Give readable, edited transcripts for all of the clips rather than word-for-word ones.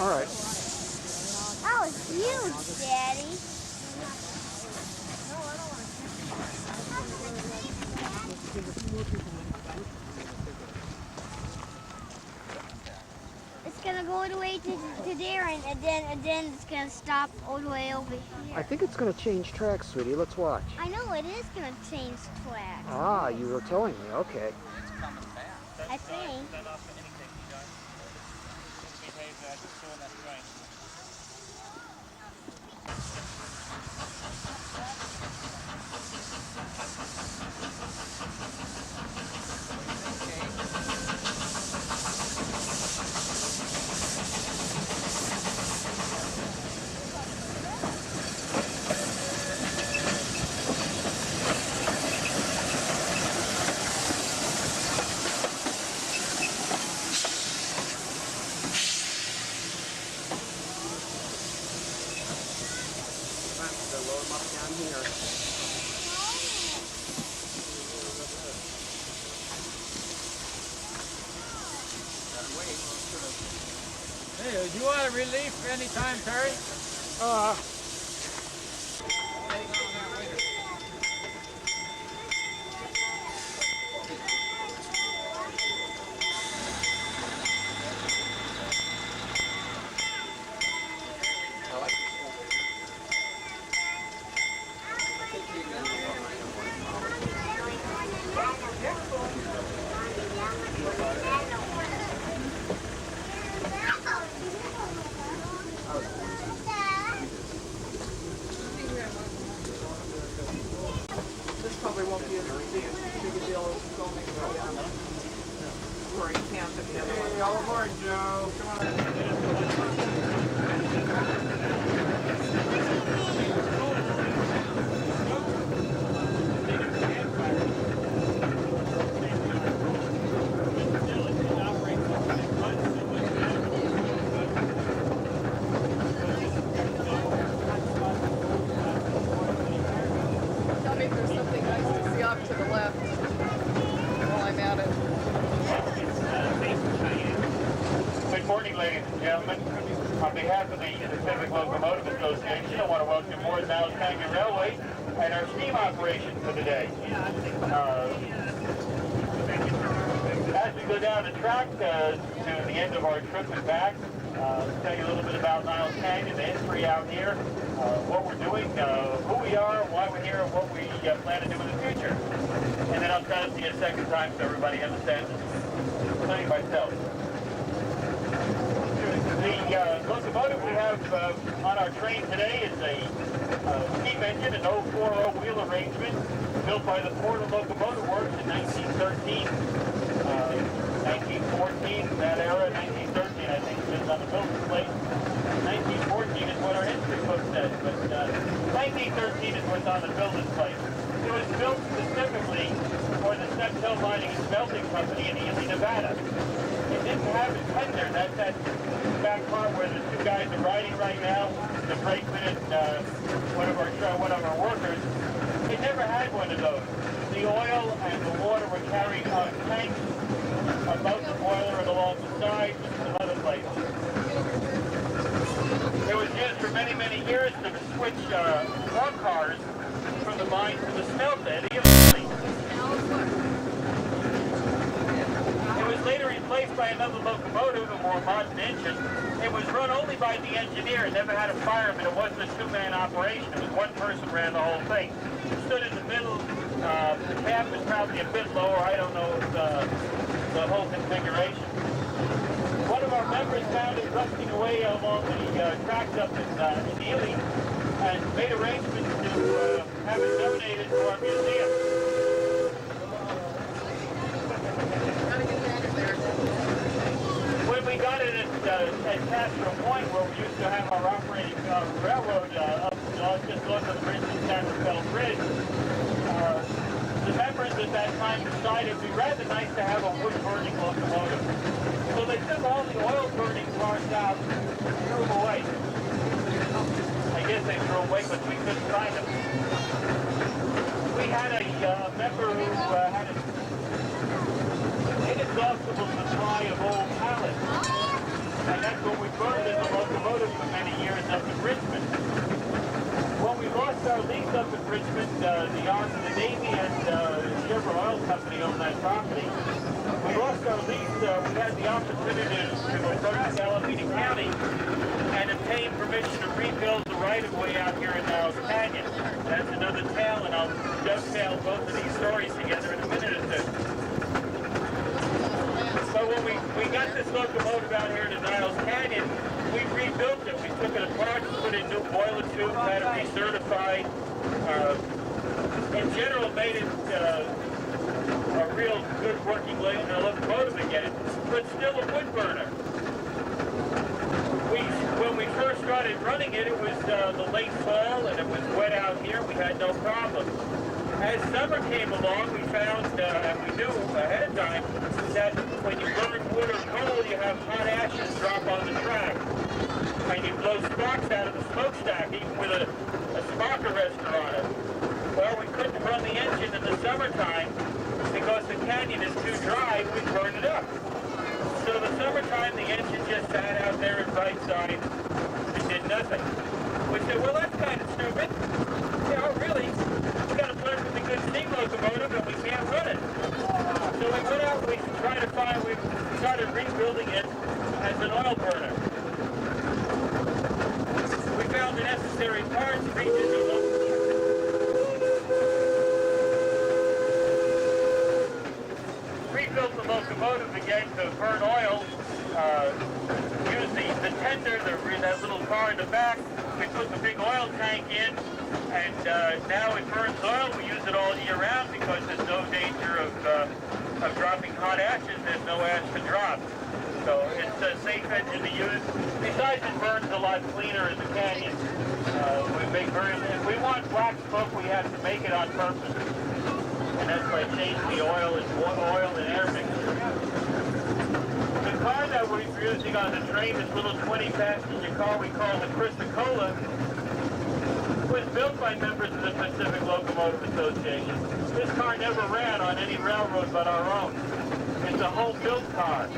All right. Oh, it's huge, Daddy. It's gonna go all the way to there, and then it's gonna stop all the way over here. I think it's going to change tracks, sweetie. Let's watch. I know it is gonna change track. Ah, you were telling me. Okay. I think. Hey, do you want a relief anytime, Terry? This probably won't be as big a deal as filming where you can't at the other one. Hey, all aboard, Joe. Come on. Tell me if there's something nice to see off to the left while I'm at it. Good morning, ladies and gentlemen. On behalf of the Pacific Locomotive Association, I want to welcome you aboard Niles Canyon Railway and our steam operation for the day. As we go down the track to the end of our trip and back, tell you a little bit about Niles Canyon, the history out here, what we're doing, who we are, why we're here, and what we plan to do in the future. And then I'll try to see you a second time so everybody understands, including myself. The locomotive we have on our train today is a steam engine, an 040 wheel arrangement built by the Portal Locomotive Works in 1913. 1914, that era, 1913 I think is on the building plate. 1914 is what our history book says, but 1913 is what's on the building plate. It was built specifically for the Steptoe Valley and Smelting Company in Ely, Nevada. It didn't have a tender. That's that back part where the two guys are riding right now, the brakeman and one of our workers. It never had one of those. The oil and the water were carried on tanks above the boiler and along the sides and some other places. It was used for many, many years to switch car cars from the mine to the smelter. It was later replaced by another locomotive, a more modern engine. It was run only by the engineer. It never had a fireman. It wasn't a two-man operation. It was one person ran the whole thing. It stood in the middle. The cab was probably a bit lower. I don't know the whole configuration. One of our members found it rusting away along the tracks up in Ely and made arrangements to have it donated to our museum. When we got it at Castro Point, where we used to have our operating railroad up just north of the bridge, the San Rafael Bridge, the members at that time decided it'd be rather nice to have a wood-burning locomotive. So they took all the oil-burning cars out and threw them away. I guess they threw them away, but we couldn't find them. We had a member who had an inexhaustible supply of old pallets, and that's what we burned in the we had the opportunity to approach Alameda County and obtain permission to rebuild the right-of-way out here in Niles Canyon. That's another tale, and I'll dovetail both of these stories together in a minute or two. So when we got this locomotive out here to Niles Canyon, we rebuilt it. We took it apart, put in new boiler tubes, had it recertified. In general, made it a real good working locomotive again, but still a wood burner. When we first started running it, it was the late fall and it was wet out here. We had no problems. As summer came along, we found, and we knew ahead of time, that when you burn wood or coal, you have hot ashes drop on the track. And you blow sparks out of the smokestack, even with a spark arrestor on it. Well, we couldn't run the engine in the summertime because the canyon is too dry, we'd burn it up. So the summertime, the engine just sat out there at Brightside and did nothing. We said, well, that's kind of stupid. You know, really, we got a perfectly good steam locomotive and we can't run it. So we went out and we started rebuilding it as an oil burner. We found the necessary parts, rebuilt the locomotive again to burn oil, used the tender, that little car in the back. We put the big oil tank in, and now it burns oil. We use it all year round because there's no danger of dropping hot ashes. There's no ash to drop. So it's a safe engine to use. Besides, it burns a lot cleaner in the canyon. If we want black smoke, we have to make it on purpose. And that's by changing the oil and air mixture. The car that we're using on the train, this little 20-passenger car we call the Chrysocola, was built by members of the Pacific Locomotive Association. This car never ran on any railroad but our own. It's a home-built car.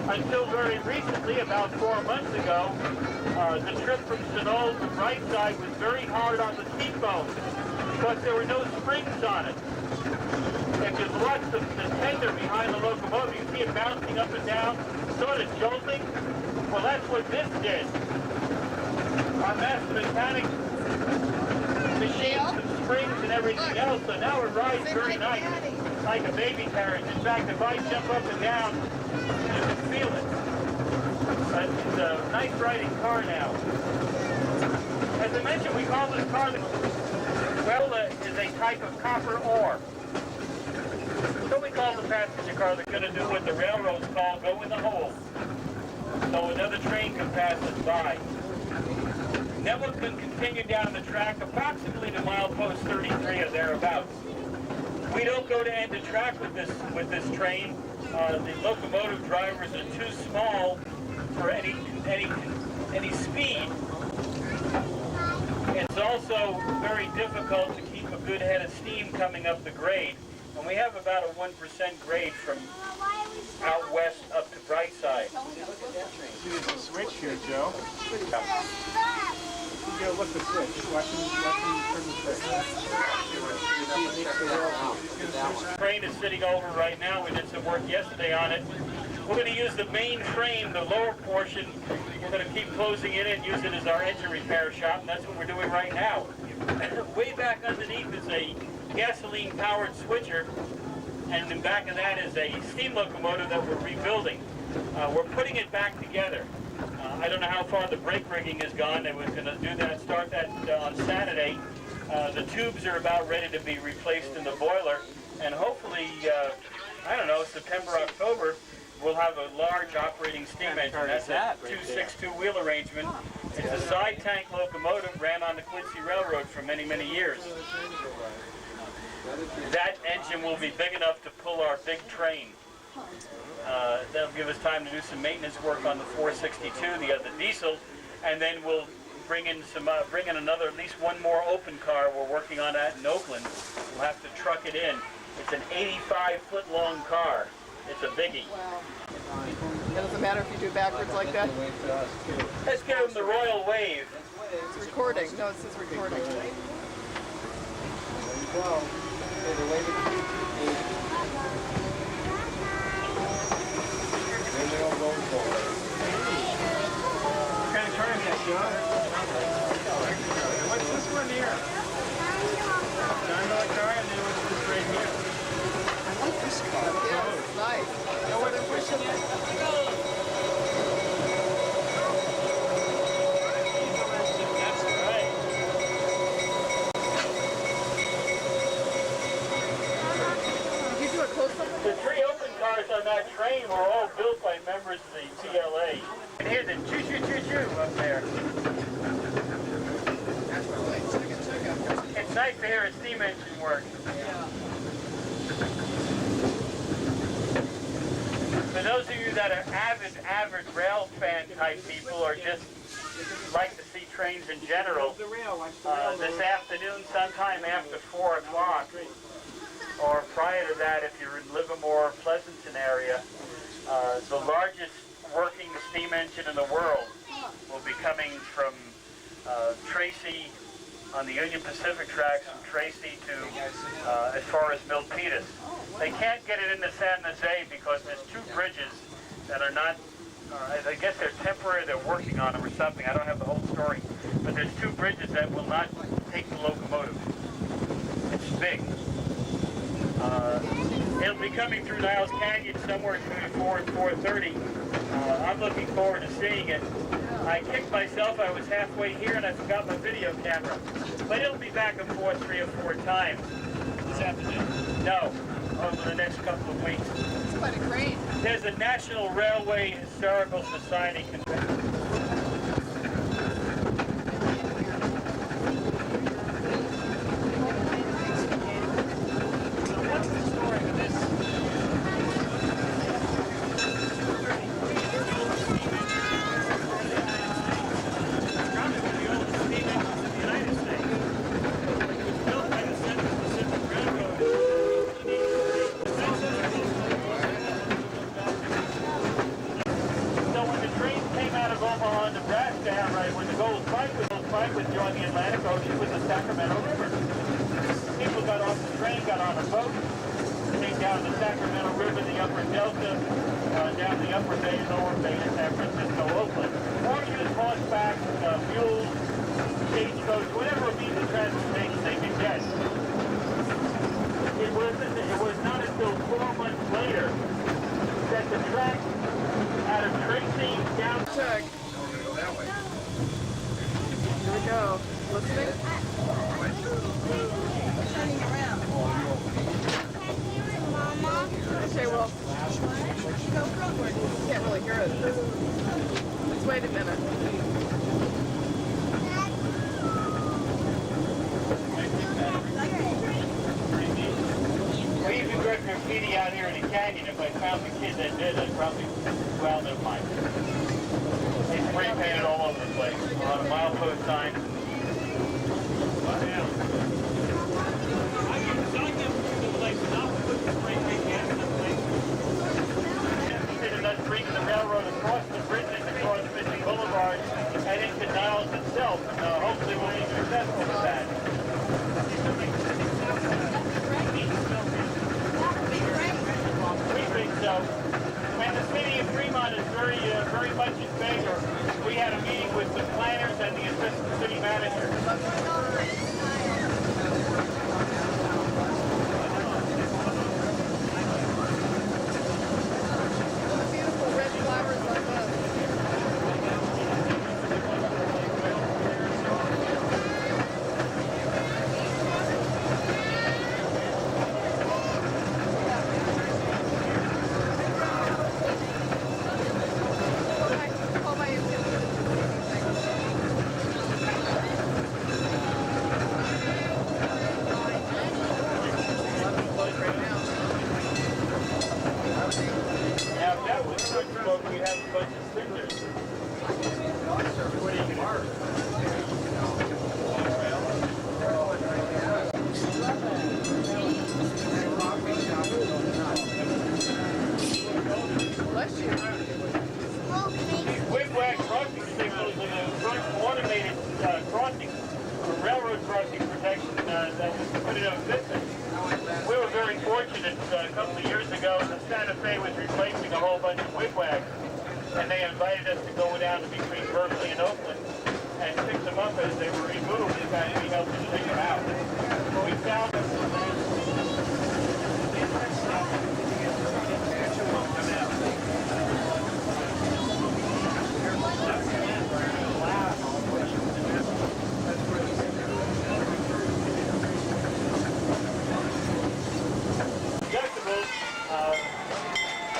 Until very recently, about 4 months ago, the trip from Sonoma to Brightside was very hard on the seat bones because there were no springs on it. If you watch the tender behind the locomotive, you see it bouncing up and down, sort of jolting. Well, that's what this did. Our master mechanic machined some springs and everything else, so now it rides very nice, like a baby carriage. In fact, if I jump up and down, you can feel it. But it's a nice riding car now. As I mentioned, we call this car the Welda is a type of copper ore. So we call the passenger car that's going to do what the railroads call go in the hole. So another train can pass us by. Then we can continue down the track approximately to milepost 33 or thereabouts. We don't go to end of track with this train. The locomotive drivers are too small for any speed. It's also very difficult to keep a good head of steam coming up the grade. And we have about a 1% grade from out west up to Brightside. There's a switch here, Joe. You gotta look the switch. Watch him turn the switch. The train is sitting over right now. We did some work yesterday on it. We're going to use the main frame, the lower portion. We're going to keep closing it and use it as our engine repair shop, and that's what we're doing right now. Way back underneath is a gasoline-powered switcher, and in back of that is a steam locomotive that we're rebuilding. We're putting it back together. I don't know how far the brake rigging has gone. They were going to start that on Saturday. The tubes are about ready to be replaced in the boiler, and hopefully, I don't know, September, October, we'll have a large operating steam engine. That's a 262 wheel arrangement. It's a side tank locomotive, ran on the Quincy Railroad for many, many years. That engine will be big enough to pull our big train. That'll give us time to do some maintenance work on the 462, the other diesel, and then we'll bring in another, at least one more open car. We're working on that in Oakland. We'll have to truck it in. It's an 85-foot long car. It's a biggie. Wow. It doesn't matter if you do backwards like that. Let's give them the royal wave. It's recording. No, it says recording. kind of car is that, Joe? What's this one here? $9 car, and then what's this right here? I like this car. Yeah, it's nice. You know what they're pushing in? That's right. Did you do a close-up? The three open cars on that train were all built by members of the PLA. And hear the choo-choo-choo-choo up there. It's nice to hear a steam engine work. For those of you that are avid rail fan type people, or just like to see trains in general, this afternoon, sometime after 4 o'clock, or prior to that, if you're in Livermore, Pleasanton area, the largest working steam engine in the world will be coming from Tracy on the Union Pacific tracks, from Tracy to as far as Milpitas. They can't get it into San Jose because there's 2 bridges that are not, I guess they're temporary, they're working on them or something. I don't have the whole story. But there's 2 bridges that will not take the locomotive. It's big. It'll be coming through Niles Canyon somewhere between 4 and 4:30. I'm looking forward to seeing it. I kicked myself. I was halfway here and I forgot my video camera. But it'll be back and forth 3 or 4 times. This afternoon? No, over the next couple of weeks. It's quite a crane. There's a National Railway Historical Society convention. traveling between Berkeley and Oakland and picked them up as they were removed and we helped them take them out. We found them.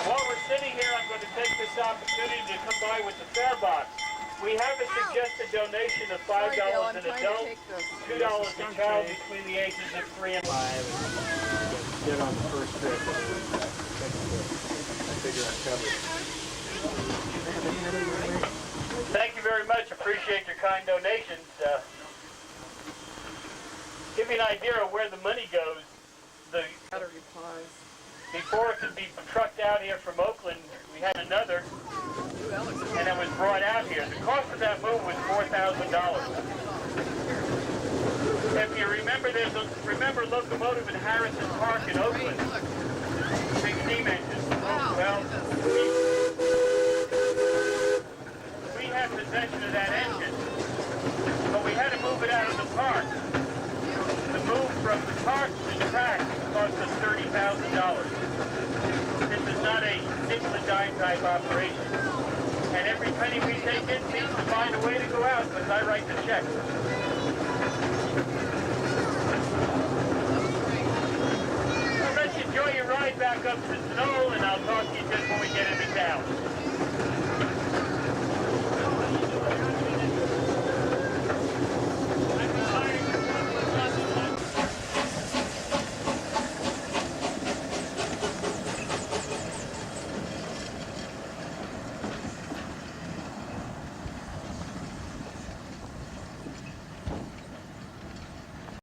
While we're sitting here, I'm going to take this opportunity to come by with the fare box. We have a suggested donation of $5 an adult, $2 a child between the ages of 3 and 5. Get on the first trip. I figure I covered. Thank you very much. Appreciate your kind donations. Give you an idea of where the money goes. Before it could be trucked out here from Oakland, we had another, and it was brought out here. The cost of that move was $4,000. If you remember, remember Locomotive in Harrison Park in Oakland? Big steam engine. Well, we had possession of that engine, but we had to move it out of the park. The move from the park to the track cost us $30,000. This is not a nickel and dime type operation. And every penny we take in seems to find a way to go out because I write the check. So let's enjoy your ride back up to Snow, and I'll talk to you just when we get into town.